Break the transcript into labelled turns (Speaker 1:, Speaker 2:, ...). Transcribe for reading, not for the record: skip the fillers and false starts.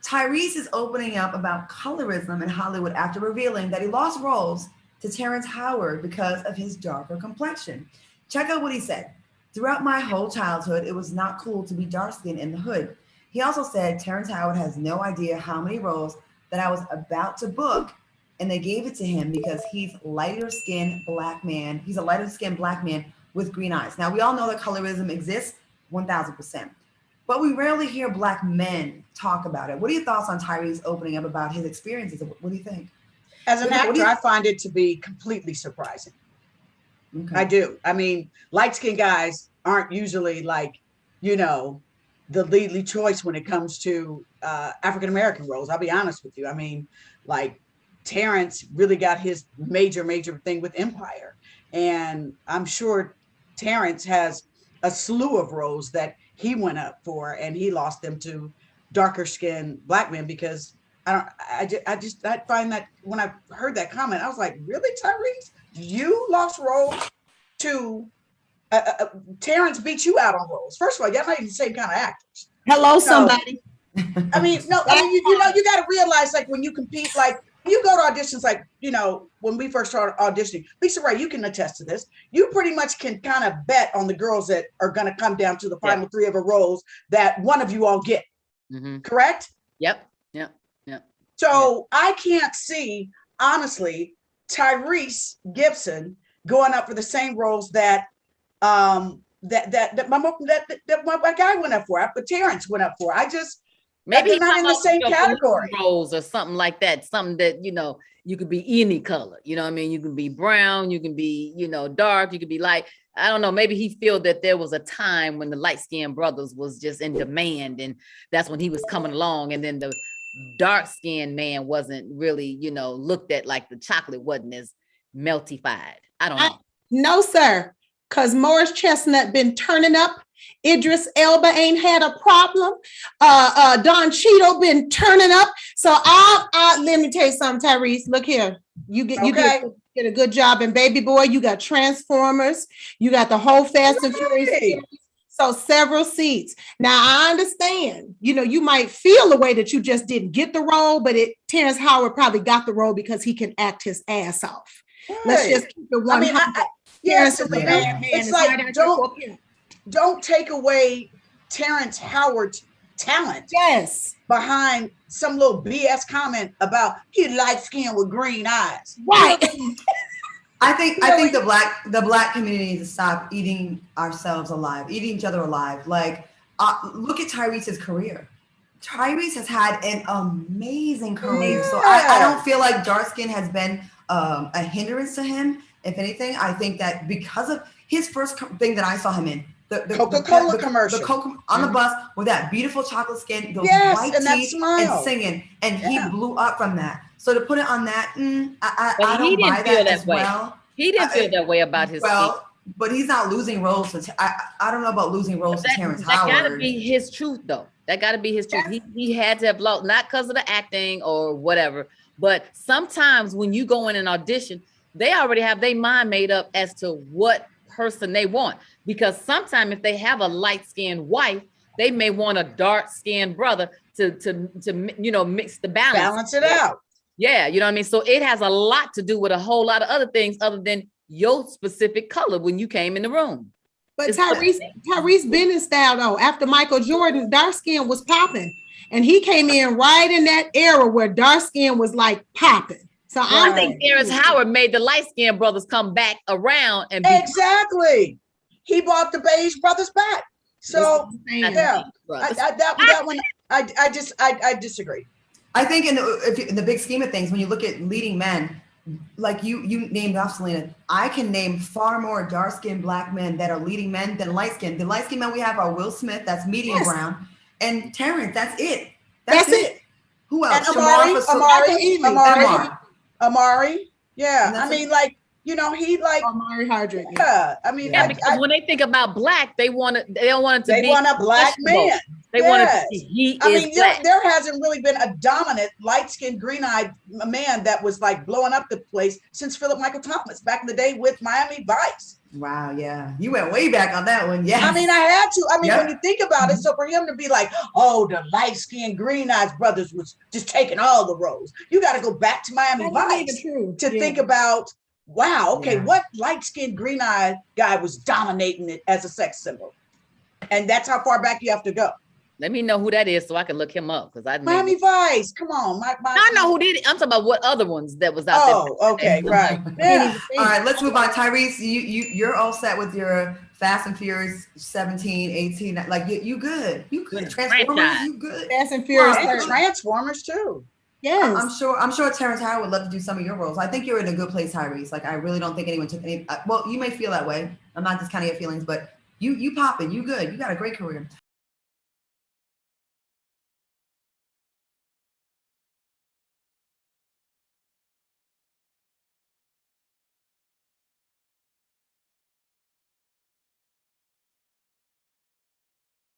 Speaker 1: Tyrese is opening up about colorism in Hollywood after revealing that he lost roles to Terrance Howard because of his darker complexion. Check out what he said. Throughout my whole childhood, it was not cool to be dark-skinned in the hood. He also said Terrance Howard has no idea how many roles that I was about to book, and they gave it to him because he's lighter-skinned black man. He's a lighter-skinned black man with green eyes. Now, we all know that colorism exists 1,000%, but we rarely hear black men talk about it. What are your thoughts on Tyrese opening up about his experiences? What do you think?
Speaker 2: As an actor, I find it to be completely surprising. Okay. I do. I mean, light-skinned guys aren't usually like, you know, the lead choice when it comes to African-American roles. I'll be honest with you. I mean, like Terrance really got his major thing with Empire. And I'm sure Terrance has a slew of roles that he went up for and he lost them to darker skinned black men because I find that when I heard that comment, I was like, really, Tyrese? You lost roles to Terrance beat you out on roles. First of all, y'all not even the same kind of actors.
Speaker 3: Hello, somebody.
Speaker 2: I mean, no, I mean, you know, you got to realize, like, when you compete, like, you go to auditions, like, you know, when we first started auditioning, LISARAYE, you can attest to this. You pretty much can kind of bet on the girls that are going to come down to the final three of a roles that one of you all get. Mm-hmm. Correct?
Speaker 4: Yep.
Speaker 2: So I can't see, honestly, Tyrese Gibson going up for the same roles that my guy went up for, but Terrance went up for.
Speaker 4: Maybe
Speaker 2: he's not in the same category.
Speaker 4: Roles or something like that. Something that, you know, you could be any color. You know what I mean? You can be brown, you can be, you know, dark, you could be light. I don't know. Maybe he feel that there was a time when the light-skinned brothers was just in demand, and that's when he was coming along, and then the dark-skinned man wasn't really, you know, looked at, like the chocolate wasn't as meltified. I don't know.
Speaker 3: No, sir. Because Morris Chestnut been turning up. Idris Elba ain't had a problem. Don Cheadle been turning up. So let me tell you something, Tyrese. Look here. You did a good job in Baby Boy. You got Transformers. You got the whole Fast and Furious series. So several seats. Now I understand, you know, you might feel the way that you just didn't get the role, but Terrance Howard probably got the role because he can act his ass off. Right. Let's just keep it 100. I mean,
Speaker 2: yes, it's like don't take away Terrance Howard's talent.
Speaker 3: Yes.
Speaker 2: Behind some little BS comment about he light skinned with green eyes.
Speaker 3: Right.
Speaker 1: I think the black community needs to stop eating ourselves alive, eating each other alive. Like, look at Tyrese's career. Tyrese has had an amazing career. Yeah. So I don't feel like dark skin has been a hindrance to him. If anything, I think that because of his first thing that I saw him in, the
Speaker 2: Coca-Cola commercial,
Speaker 1: the Coke on the bus with that beautiful chocolate skin, those white teeth, and singing, and he blew up from that. So to put it on that, I don't buy that as well.
Speaker 4: He didn't feel that way about his skin.
Speaker 1: But he's not losing roles. I don't know about losing roles to Terrance Howard.
Speaker 4: That gotta be his truth, though. That gotta be his truth. He had to have lost, not because of the acting or whatever, but sometimes when you go in an audition, they already have their mind made up as to what person they want. Because sometimes if they have a light-skinned wife, they may want a dark-skinned brother to you know, mix the balance.
Speaker 2: Balance it out.
Speaker 4: Yeah, you know what I mean? So it has a lot to do with a whole lot of other things other than your specific color when you came in the room.
Speaker 3: But Tyrese Bennett style though, after Michael Jordan, dark skin was popping. And he came in right in that era where dark skin was like popping. So
Speaker 4: I think Terrance Howard made the light-skinned brothers come back around and
Speaker 2: exactly. He brought the beige brothers back. So yeah, that one I disagree.
Speaker 1: I think in the big scheme of things, when you look at leading men, like you named off SYLEENA, I can name far more dark-skinned black men that are leading men than light-skinned. The light-skinned men we have are Will Smith, that's medium brown, and Terrance, that's it. That's it. Who else?
Speaker 2: And Amari. Yeah. I mean, like, you know, he like,
Speaker 3: Mari Hardrick.
Speaker 2: yeah. I mean,
Speaker 4: Yeah, because when they think about black, they don't want it to
Speaker 2: they
Speaker 4: be
Speaker 2: want a black
Speaker 4: questionable.
Speaker 2: man.
Speaker 4: They want it to be he
Speaker 2: I
Speaker 4: is
Speaker 2: mean,
Speaker 4: black.
Speaker 2: there hasn't really been a dominant, light-skinned, green-eyed man that was like blowing up the place since Philip Michael Thomas back in the day with Miami Vice.
Speaker 1: Wow, yeah. You went way back on that one. Yeah.
Speaker 2: I mean, I had to. I mean, when you think about it, so for him to be like, oh, the light-skinned, green-eyed brothers was just taking all the roles. You got to go back to Miami Vice to think about, wow, okay, what light-skinned, green-eyed guy was dominating it as a sex symbol? And that's how far back you have to go.
Speaker 4: Let me know who that is so I can look him up, because I
Speaker 2: Miami Vice. Come on,
Speaker 4: I know who did it. I'm talking about what other ones that was out there.
Speaker 2: Oh, okay, right. Yeah.
Speaker 1: All right, let's move on. Tyrese, you're all set with your Fast and Furious 17, 18. Like you good. You good. Transformers, you good.
Speaker 3: Fast and Furious.
Speaker 2: And Transformers too.
Speaker 3: Yes.
Speaker 1: I'm sure Terrance Howard would love to do some of your roles. I think you're in a good place, Tyrese. Like I really don't think anyone took any. Well, you may feel that way. I'm not discounting your feelings, but you popping. You good. You got a great career.